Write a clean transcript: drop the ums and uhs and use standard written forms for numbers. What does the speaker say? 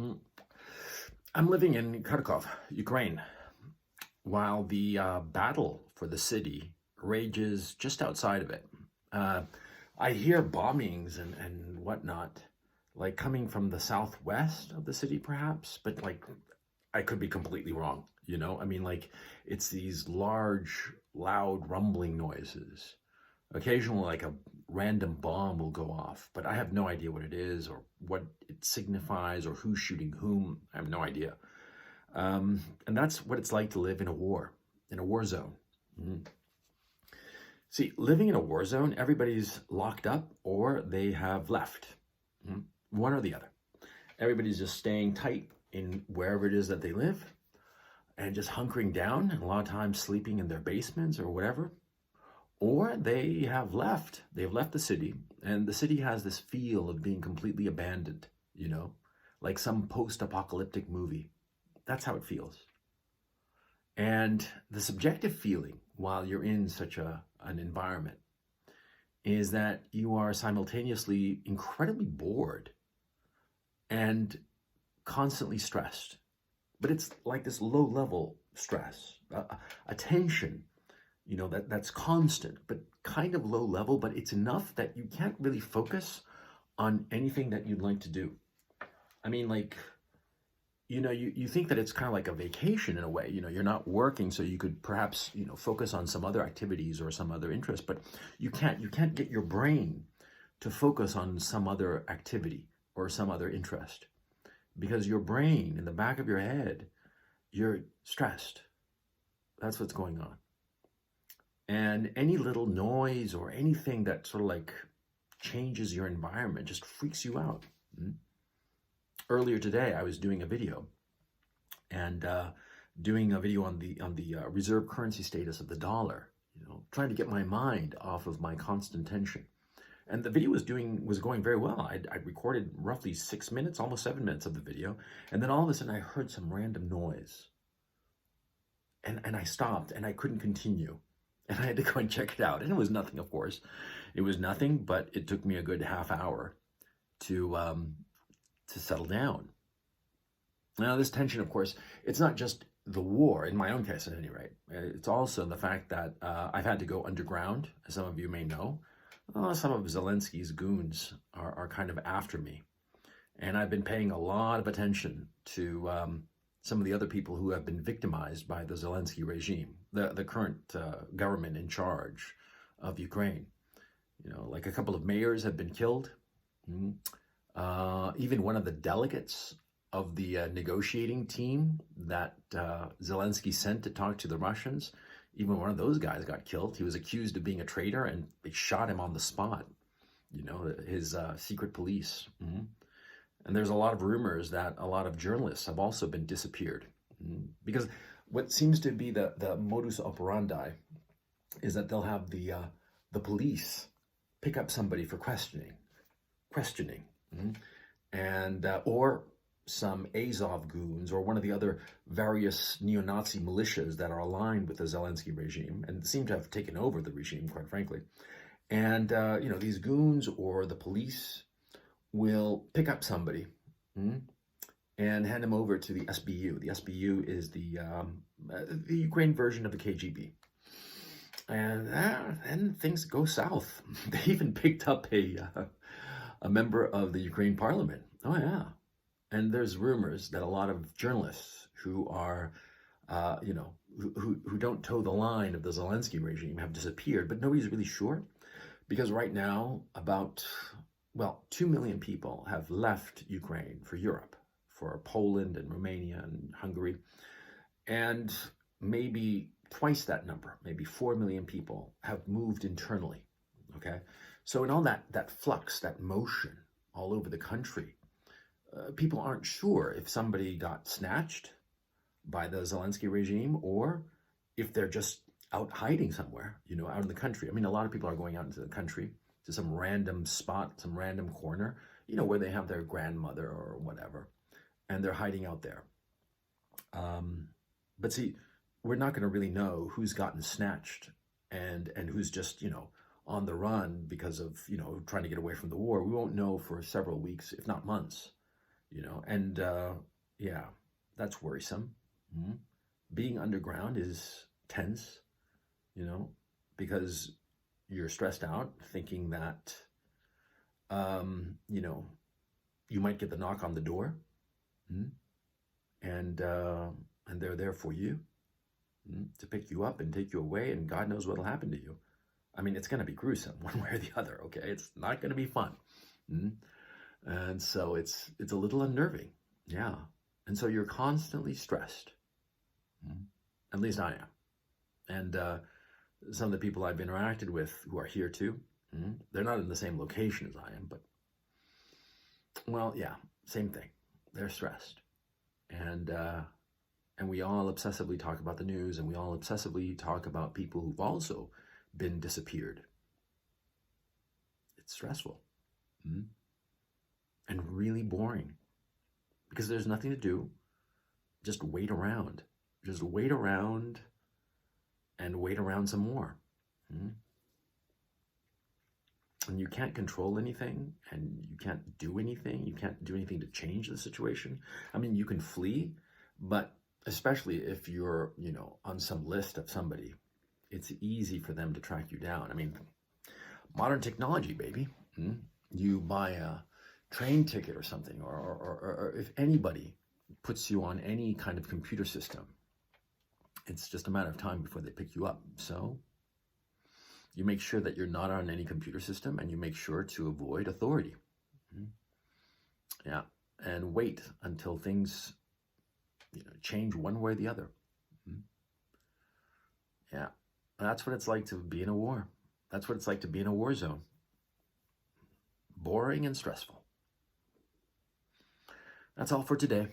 Mm. I'm living in Kharkov, Ukraine, while the battle for the city rages just outside of it. Uh, I hear bombings and whatnot, like coming from the southwest of the city, perhaps, but like I could be completely wrong, you know? I mean, like it's these large, loud rumbling noises. Occasionally, like a random bomb will go off, but I have no idea what it is or what it signifies or who's shooting whom. I have no idea. And that's what it's like to live in a war zone. Mhm. See, living in a war zone, everybody's locked up or they have left. One or the other. Everybody's just staying tight in wherever it is that they live and just hunkering down, and a lot of times sleeping in their basements or whatever. Or they have left. They've left the city, and the city has this feel of being completely abandoned, you know, like some post apocalyptic movie. That's how it feels. And the subjective feeling while you're in such an environment is that you are simultaneously incredibly bored and constantly stressed. But it's like this low level stress, a tension, you know, that's constant, but kind of low level, but it's enough that you can't really focus on anything that you'd like to do. I mean, like, you know, you think that it's kind of like a vacation in a way. You know, you're not working, so you could perhaps, you know, focus on some other activities or some other interest, but you can't get your brain to focus on some other activity or some other interest because your brain in the back of your head, you're stressed. That's what's going on. And any little noise or anything that sort of like changes your environment just freaks you out. Earlier today, I was doing a video and doing a video on the reserve currency status of the dollar. You know, trying to get my mind off of my constant tension. And the video was going very well. I recorded roughly 6 minutes, almost 7 minutes of the video, and then all of a sudden I heard some random noise, and I stopped and I couldn't continue, and I had to go and check it out. And it was nothing, of course. It was nothing, but it took me a good half hour to settle down. Now, this tension, of course, it's not just the war, in my own case at any rate. It's also the fact that I've had to go underground, as some of you may know. Some of Zelensky's goons are kind of after me. And I've been paying a lot of attention to some of the other people who have been victimized by the Zelensky regime, the current government in charge of Ukraine. You know, like a couple of mayors have been killed. Even one of the delegates of the negotiating team that Zelensky sent to talk to the Russians, even one of those guys got killed. He was accused of being a traitor, and they shot him on the spot. You know, his secret police. And there's a lot of rumors that a lot of journalists have also been disappeared. Because what seems to be the modus operandi is that they'll have the police pick up somebody for questioning, and or some Azov goons or one of the other various neo-Nazi militias that are aligned with the Zelensky regime and seem to have taken over the regime, quite frankly. And, you know, these goons or the police will pick up somebody and hand him over to the SBU. The SBU is the Ukraine version of the KGB. And then things go south. They even picked up a member of the Ukraine parliament. Oh, yeah. And there's rumors that a lot of journalists who are, you know, who don't toe the line of the Zelensky regime have disappeared, but nobody's really sure. Because right now, about, 2 million people have left Ukraine for Europe, for Poland and Romania and Hungary. And maybe twice that number, maybe 4 million people have moved internally, okay? So in all that flux, that motion all over the country, people aren't sure if somebody got snatched by the Zelensky regime or if they're just out hiding somewhere, you know, out in the country. I mean, a lot of people are going out into the country to some random spot, some random corner, you know, where they have their grandmother or whatever, and they're hiding out there. But see, we're not going to really know who's gotten snatched and who's just, you know, on the run because of, you know, trying to get away from the war. We won't know for several weeks, if not months. and yeah, that's worrisome. Mhm. Being underground is tense, you know, because you're stressed out thinking that, um, you know, you might get the knock on the door, mm, and uh, and they're there for you, to pick you up and take you away, and God knows what'll happen to you. I mean, it's going to be gruesome one way or the other. Okay, it's not going to be fun, mm? And so it's a little unnerving, yeah. And so you're constantly stressed. Mm. At least I am. And some of the people I've interacted with who are here too, they're not in the same location as I am, but well, yeah, same thing. They're stressed, and uh, and we all obsessively talk about the news, and we all obsessively talk about people who've also been disappeared. It's stressful, mm, and really boring because there's nothing to do. Just wait around. Just wait around and wait around some more. Mm. And you can't control anything, and you can't do anything. You can't do anything to change the situation. I mean, you can flee, but especially if you're, on some list of somebody, it's easy for them to track you down. I mean, modern technology, baby. You buy a train ticket or something, or if anybody puts you on any kind of computer system, it's just a matter of time before they pick you up. So you make sure that you're not on any computer system, and you make sure to avoid authority. Yeah, and wait until things, change one way or the other. Yeah, that's what it's like to be in a war. That's what it's like to be in a war zone. Boring and stressful. That's all for today.